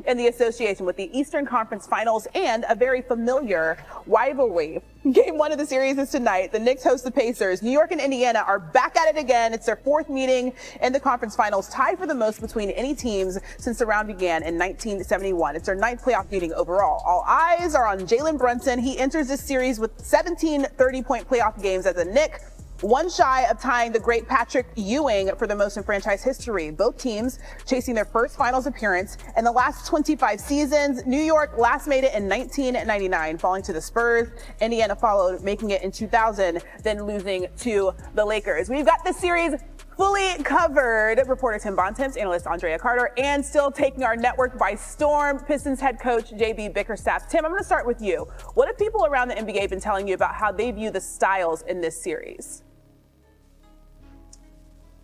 in the association with the Eastern Conference Finals and a very familiar rivalry. Game 1 of the series is tonight. The Knicks host the Pacers. New York and Indiana are back at it again. It's their 4th meeting in the conference finals, tied for the most between any teams since the round began in 1971. It's their 9th playoff meeting overall. All eyes are on Jalen Brunson. He enters this series with 17 30-point playoff games as a Knick, one shy of tying the great Patrick Ewing for the most in franchise history. Both teams chasing their first finals appearance in the last 25 seasons. New York last made it in 1999, falling to the Spurs. Indiana followed, making it in 2000, then losing to the Lakers. We've got this series fully covered. Reporter Tim Bontemps, analyst Andrea Carter, and still taking our network by storm, Pistons head coach JB Bickerstaff. Tim, I'm going to start with you. What have people around the NBA been telling you about how they view the styles in this series?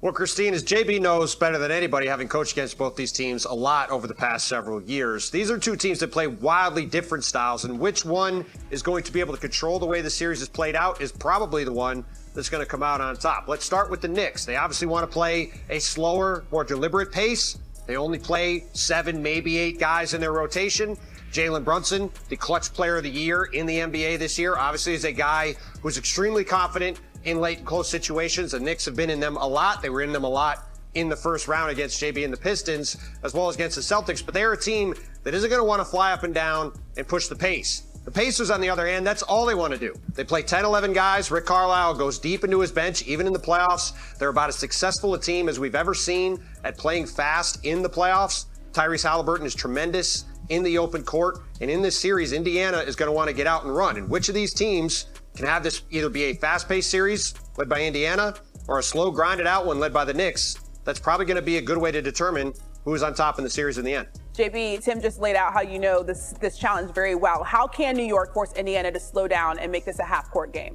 Well, Christine, as JB knows better than anybody, having coached against both these teams a lot over the past several years, these are two teams that play wildly different styles, and which one is going to be able to control the way the series is played out is probably the one that's going to come out on top. Let's start with the Knicks. They obviously want to play a slower, more deliberate pace. They only play 7, maybe 8 guys in their rotation. Jalen Brunson, the clutch player of the year in the NBA this year, obviously is a guy who's extremely confident in late and close situations. The Knicks have been in them a lot. They were in them a lot in the first round against JB and the Pistons, as well as against the Celtics. But they're a team that isn't going to want to fly up and down and push the pace. The Pacers, on the other hand, that's all they want to do. They play 10, 11 guys. Rick Carlisle goes deep into his bench, even in the playoffs. They're about as successful a team as we've ever seen at playing fast in the playoffs. Tyrese Halliburton is tremendous in the open court. And in this series, Indiana is going to want to get out and run. And which of these teams can have this either be a fast-paced series led by Indiana or a slow, grinded-out one led by the Knicks? That's probably going to be a good way to determine who is on top in the series in the end. JB, Tim just laid out how you know this challenge very well. How can New York force Indiana to slow down and make this a half-court game?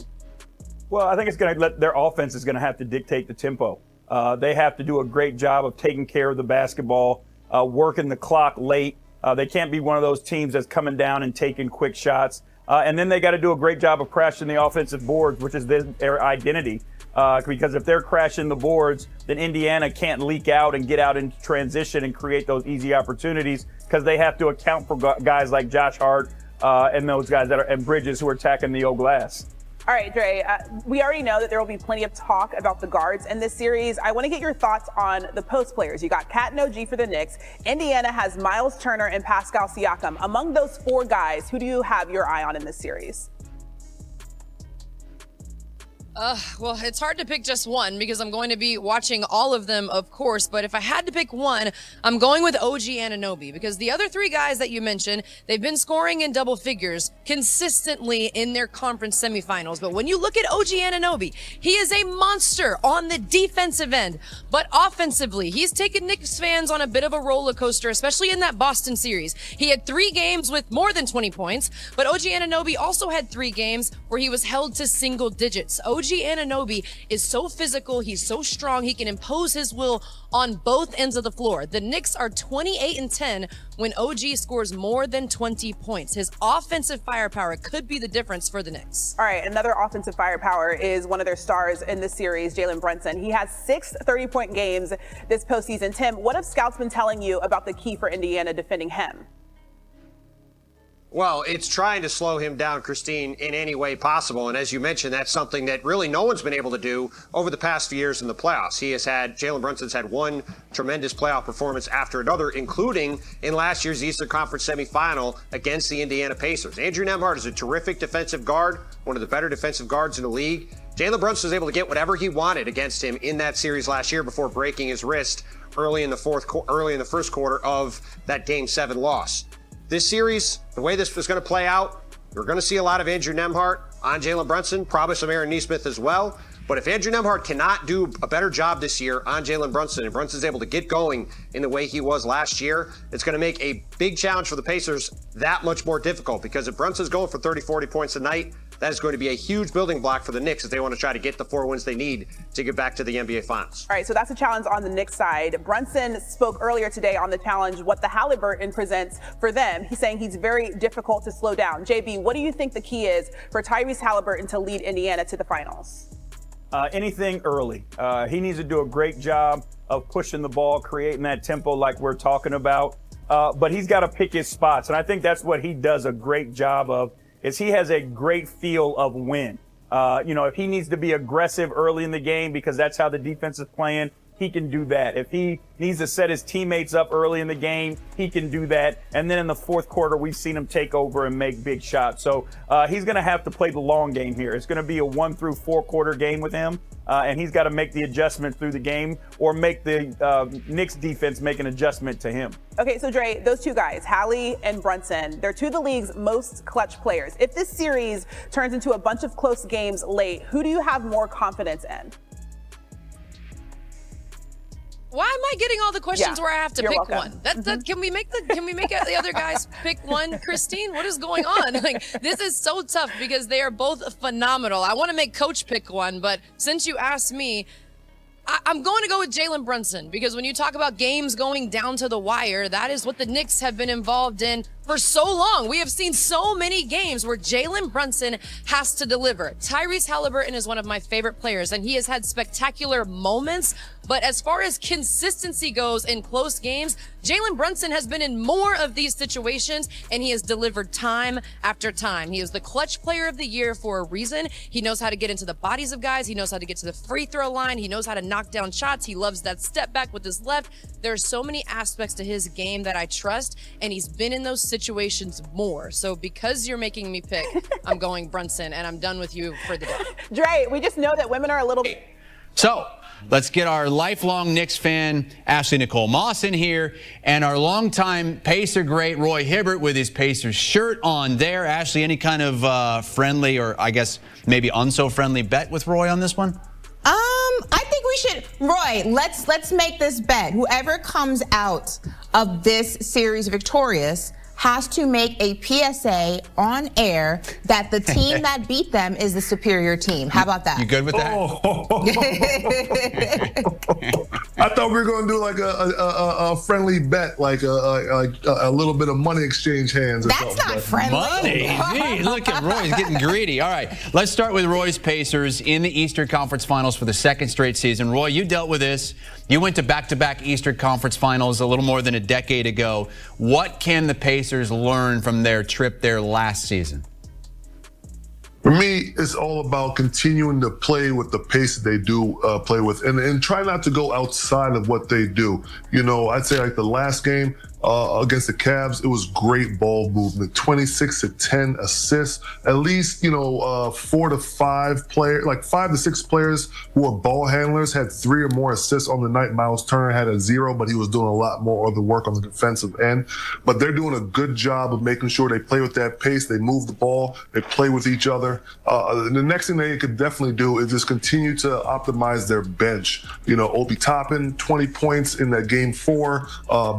Well, I think it's going to let their offense is going to have to dictate the tempo. They have to do a great job of taking care of the basketball, working the clock late. They can't be one of those teams that's coming down and taking quick shots. And then they got to do a great job of crashing the offensive boards, which is their identity. Because if they're crashing the boards, then Indiana can't leak out and get out in transition and create those easy opportunities because they have to account for guys like Josh Hart and those guys and Bridges who are attacking the old glass. All right, Dre, we already know that there will be plenty of talk about the guards in this series. I want to get your thoughts on the post players. You got Cat and OG for the Knicks. Indiana has Miles Turner and Pascal Siakam. Among those 4 guys, who do you have your eye on in this series? Well, it's hard to pick just one because I'm going to be watching all of them, of course. But if I had to pick one, I'm going with OG Anunoby because the other 3 guys that you mentioned, they've been scoring in double figures consistently in their conference semifinals. But when you look at OG Anunoby, he is a monster on the defensive end. But offensively, he's taken Knicks fans on a bit of a roller coaster, especially in that Boston series. He had 3 games with more than 20 points, but OG Anunoby also had 3 games where he was held to single digits. OG Anunoby is so physical. He's so strong. He can impose his will on both ends of the floor. The Knicks are 28-10 when OG scores more than 20 points. His offensive firepower could be the difference for the Knicks. All right, another offensive firepower is one of their stars in this series, Jalen Brunson. He has 6 30-point games this postseason. Tim, what have scouts been telling you about the key for Indiana defending him? Well, it's trying to slow him down, Christine, in any way possible. And as you mentioned, that's something that really no one's been able to do over the past few years in the playoffs. Jalen Brunson's had one tremendous playoff performance after another, including in last year's Eastern Conference semifinal against the Indiana Pacers. Andrew Nembhard is a terrific defensive guard, one of the better defensive guards in the league. Jalen Brunson was able to get whatever he wanted against him in that series last year before breaking his wrist early in the first quarter of that Game 7 loss. This series, the way this was going to play out, we're going to see a lot of Andrew Nembhard on Jalen Brunson, probably some Aaron Nesmith as well. But if Andrew Nembhard cannot do a better job this year on Jalen Brunson, and Brunson's able to get going in the way he was last year, it's going to make a big challenge for the Pacers that much more difficult. Because if Brunson's going for 30, 40 points a night, that is going to be a huge building block for the Knicks if they want to try to get the 4 wins they need to get back to the NBA Finals. All right, so that's a challenge on the Knicks side. Brunson spoke earlier today on the challenge, what the Halliburton presents for them. He's saying he's very difficult to slow down. JB, what do you think the key is for Tyrese Halliburton to lead Indiana to the finals? Anything early. He needs to do a great job of pushing the ball, creating that tempo like we're talking about. but he's got to pick his spots. And I think that's what he does a great job of, is he has a great feel of when. If he needs to be aggressive early in the game because that's how the defense is playing, he can do that. If he needs to set his teammates up early in the game, he can do that. And then in the fourth quarter, we've seen him take over and make big shots. So he's going to have to play the long game here. It's going to be a 1 through 4 quarter game with him. And he's got to make the adjustment through the game or make the Knicks defense make an adjustment to him. Okay, so Dre, those two guys, Hali and Brunson, they're two of the league's most clutch players. If this series turns into a bunch of close games late, who do you have more confidence in? Why am I getting all the questions where I have to pick welcome. one? Can we make the other guys pick one, Christine? What is going on? This is so tough because they are both phenomenal. I want to make Coach pick one, but since you asked me, I'm going to go with Jalen Brunson because when you talk about games going down to the wire, that is what the Knicks have been involved in for so long. We have seen so many games where Jalen Brunson has to deliver. Tyrese Halliburton is one of my favorite players, and he has had spectacular moments. But as far as consistency goes in close games, Jalen Brunson has been in more of these situations, and he has delivered time after time. He is the clutch player of the year for a reason. He knows how to get into the bodies of guys. He knows how to get to the free throw line. He knows how to knock down shots. He loves that step back with his left. There are so many aspects to his game that I trust, and he's been in those situations more. So because you're making me pick, I'm going Brunson, and I'm done with you for the day. Dre, we just know that women are a little... So let's get our lifelong Knicks fan, Ashley Nicole Moss, in here, and our longtime Pacer great, Roy Hibbert, with his Pacers shirt on there. Ashley, any kind of friendly or I guess maybe unso-friendly bet with Roy on this one? I think we should, Roy, let's make this bet. Whoever comes out of this series victorious has to make a PSA on air that the team that beat them is the superior team. How about that? You good with that? I thought we were going to do like a friendly bet, like a little bit of money exchange hands. Or That's something. not friendly. Money. Gee, look at Roy's getting greedy. All right, let's start with Roy's Pacers in the Eastern Conference Finals for the second straight season. Roy, you dealt with this. You went to back-to-back Eastern Conference Finals a little more than a decade ago. What can the Pacers learn from their trip there last season? For me, it's all about continuing to play with the pace that they do play with and try not to go outside of what they do. You know, I'd say like the last game against the Cavs, it was great ball movement, 26 to 10 assists, at least, 4 to 5 players, like 5 to 6 players who are ball handlers had 3 or more assists on the night. Miles Turner had a 0, but he was doing a lot more of the work on the defensive end. But they're doing a good job of making sure they play with that pace. They move the ball. They play with each other. The next thing they could definitely do is just continue to optimize their bench. Obi Toppin, 20 points in that game 4.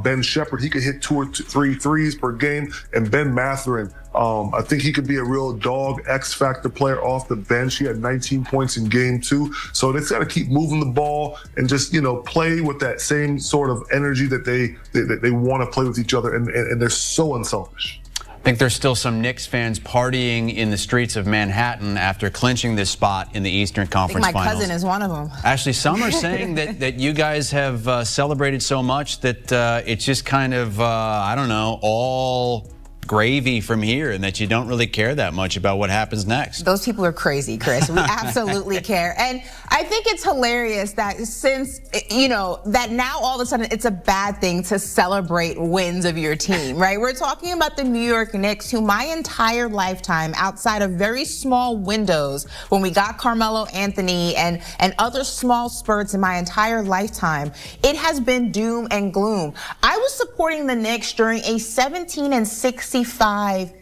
Ben Shepherd, he could hit 2 or 3 threes per game. And Ben Mathurin, I think he could be a real dog X-factor player off the bench. He had 19 points in game 2. So they've got to keep moving the ball and just, play with that same sort of energy that they want to play with each other. And they're so unselfish. I think there's still some Knicks fans partying in the streets of Manhattan after clinching this spot in the Eastern Conference Finals. My cousin is one of them. Actually, some are saying that you guys have celebrated so much that it's just kind of, all gravy from here and that you don't really care that much about what happens next. Those people are crazy, Chris. We absolutely care. And I think it's hilarious that since, that now all of a sudden it's a bad thing to celebrate wins of your team, right? We're talking about the New York Knicks, who my entire lifetime, outside of very small windows, when we got Carmelo Anthony and other small spurts in my entire lifetime, it has been doom and gloom. I was supporting the Knicks during a 17-65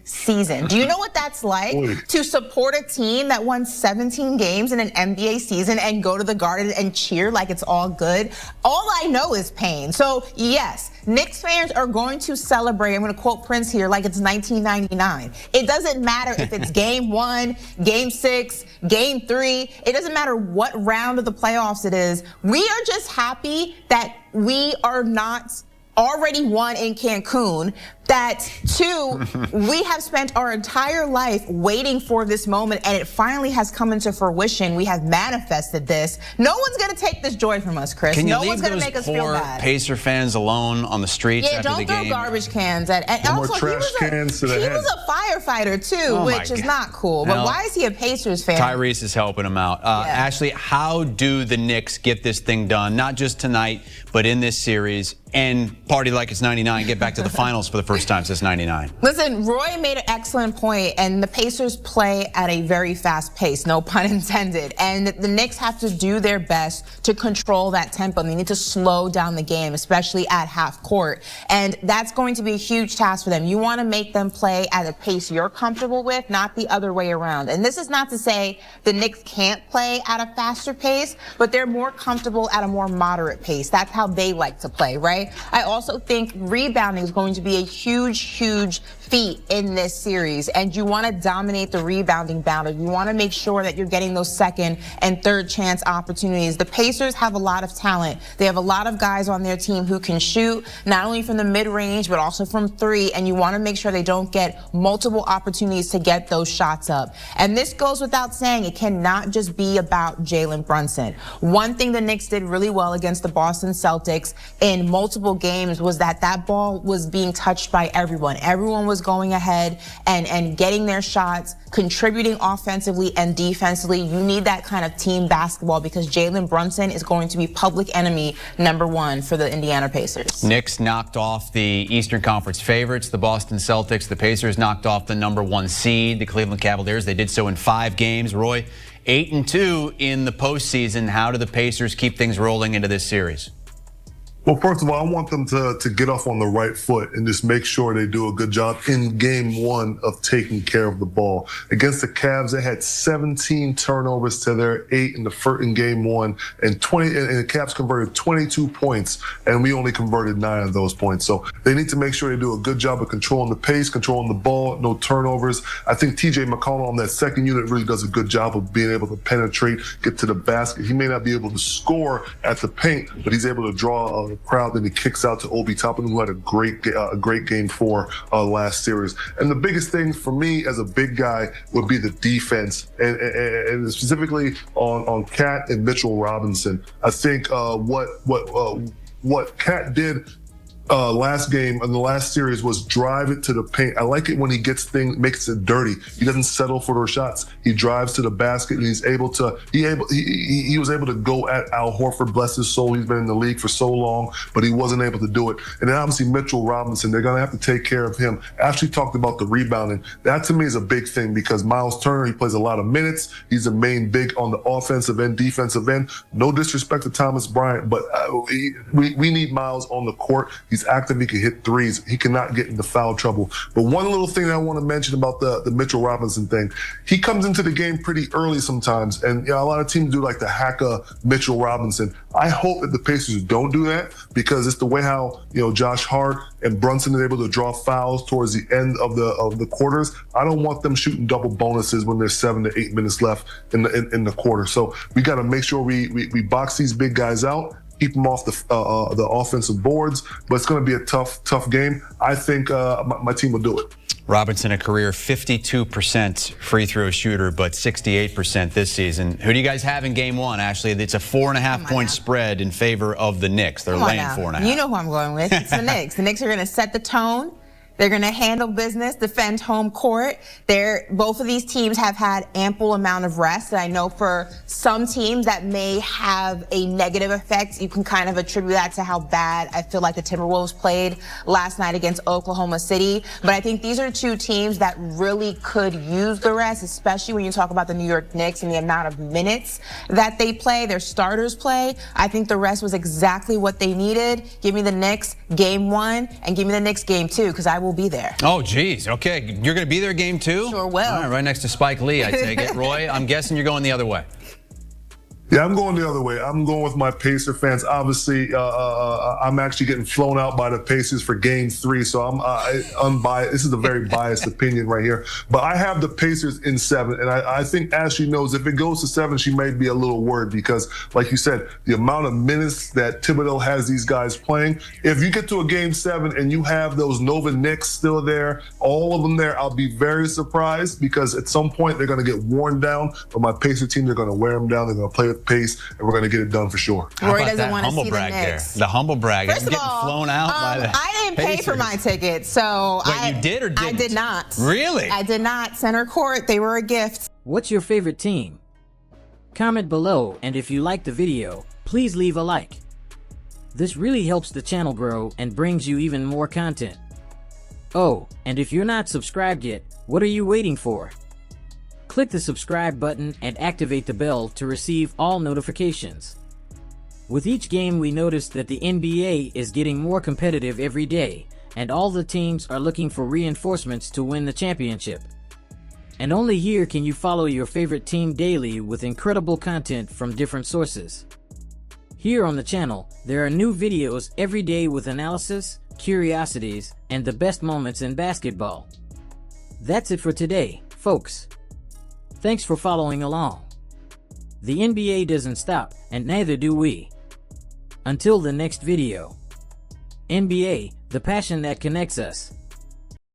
season. Do you know what that's like? To support a team that won 17 games in an NBA season and go to the Garden and cheer like it's all good? All I know is pain. So yes, Knicks fans are going to celebrate, I'm going to quote Prince here, like it's 1999. It doesn't matter if it's game 1, game 6, game 3. It doesn't matter what round of the playoffs it is. We are just happy that we are not already won in Cancun, that, two, we have spent our entire life waiting for this moment, and it finally has come into fruition. We have manifested this. No one's going to take this joy from us, Chris. Can you no leave one's going to those make us feel poor bad. Pacer fans alone on the streets after the game? Yeah, don't throw garbage cans at. And No also, more trash cans to the he head. was a firefighter too, Oh, which is not cool. But Well, why is he a Pacers fan? Tyrese is helping him out. Ashley, how do the Knicks get this thing done? Not just tonight, but in this series, and party like it's 99, get back to the finals for the first time since 99. Listen, Roy made an excellent point, and the Pacers play at a very fast pace, no pun intended. And the Knicks have to do their best to control that tempo. They need to slow down the game, especially at half court. And that's going to be a huge task for them. You want to make them play at a pace you're comfortable with, not the other way around. And this is not to say the Knicks can't play at a faster pace, but they're more comfortable at a more moderate pace. That's how they like to play, right? I also think rebounding is going to be a huge feat in this series, and you want to dominate the rebounding battle. You want to make sure that you're getting those second and third chance opportunities. The Pacers have a lot of talent. They have a lot of guys on their team who can shoot not only from the mid-range but also from three, and you want to make sure they don't get multiple opportunities to get those shots up. And this goes without saying, it cannot just be about Jalen Brunson. One thing the Knicks did really well against the Boston Celtics in multiple games was that ball was being touched by everyone. Everyone was going ahead and getting their shots, contributing offensively and defensively. You need that kind of team basketball because Jalen Brunson is going to be public enemy #1 for the Indiana Pacers. Knicks knocked off the Eastern Conference favorites, the Boston Celtics. The Pacers knocked off the #1 seed, the Cleveland Cavaliers. They did so in 5 games. Roy, 8-2 in the postseason. How do the Pacers keep things rolling into this series? Well, first of all, I want them to get off on the right foot and just make sure they do a good job in game 1 of taking care of the ball. Against the Cavs, they had 17 turnovers to their 8 in game 1, and the Cavs converted 22 points, and we only converted 9 of those points. So they need to make sure they do a good job of controlling the pace, controlling the ball, no turnovers. I think TJ McConnell on that second unit really does a good job of being able to penetrate, get to the basket. He may not be able to score at the paint, but he's able to draw a crowd. Then he kicks out to Obi Toppin, who had a great game 4 last series. And the biggest thing for me as a big guy would be the defense, and specifically on Cat and Mitchell Robinson. I think what Cat did last game in the last series was drive it to the paint. I like it when he makes it dirty. He doesn't settle for those shots. He drives to the basket, and he was able to go at Al Horford. Bless his soul. He's been in the league for so long, but he wasn't able to do it. And then obviously Mitchell Robinson, they're going to have to take care of him. Ashley talked about the rebounding. That to me is a big thing because Miles Turner, he plays a lot of minutes. He's the main big on the offensive end, defensive end. No disrespect to Thomas Bryant, but we need Miles on the court. He's active. He can hit threes. He cannot get into foul trouble. But one little thing that I want to mention about the Mitchell Robinson thing, he comes into the game pretty early sometimes, and a lot of teams do like the hacka Mitchell Robinson. I hope that the Pacers don't do that because it's the way how Josh Hart and Brunson are able to draw fouls towards the end of the quarters. I don't want them shooting double bonuses when there's 7 to 8 minutes left in the quarter. So we got to make sure we box these big guys out, keep them off the offensive boards, but it's going to be a tough game. I think my team will do it. Robinson, a career 52% free throw shooter, but 68% this season. Who do you guys have in game 1, Ashley? It's a 4.5 point spread in favor of the Knicks. They're laying 4.5. You know who I'm going with. It's the Knicks. The Knicks are going to set the tone. They're going to handle business, defend home court. Both of these teams have had ample amount of rest. And I know for some teams that may have a negative effect. You can kind of attribute that to how bad I feel like the Timberwolves played last night against Oklahoma City. But I think these are 2 teams that really could use the rest, especially when you talk about the New York Knicks and the amount of minutes that they play, their starters play. I think the rest was exactly what they needed. Give me the Knicks game 1 and give me the Knicks game 2 because I will be there. Oh, geez. Okay. You're going to be there game 2? Sure will. All right, right next to Spike Lee, I take it. Roy, I'm guessing you're going the other way. Yeah, I'm going the other way. I'm going with my Pacer fans. Obviously, I'm actually getting flown out by the Pacers for Game 3, so I'm unbiased. This is a very biased opinion right here. But I have the Pacers in 7, and I think Ashley knows if it goes to 7, she may be a little worried because, like you said, the amount of minutes that Thibodeau has these guys playing. If you get to a Game 7 and you have those Nova Knicks still there, all of them there, I'll be very surprised because at some point they're going to get worn down. But my Pacer team, they're going to wear them down. They're going to play with pace, and we're going to get it done for sure. Roy doesn't want to see the Knicks. The humble brag. First of getting all, flown out by the I didn't Pacers. pay for my ticket, so Wait, you did or didn't? I did not. Really? I did not. Center court, they were a gift. What's your favorite team? Comment below, and if you liked the video, please leave a like. This really helps the channel grow and brings you even more content. Oh, and if you're not subscribed yet, what are you waiting for? Click the subscribe button and activate the bell to receive all notifications. With each game, we noticed that the NBA is getting more competitive every day, and all the teams are looking for reinforcements to win the championship. And only here can you follow your favorite team daily with incredible content from different sources. Here on the channel, there are new videos every day with analysis, curiosities, and the best moments in basketball. That's it for today, folks. Thanks for following along. The NBA doesn't stop, and neither do we. Until the next video. NBA, the passion that connects us.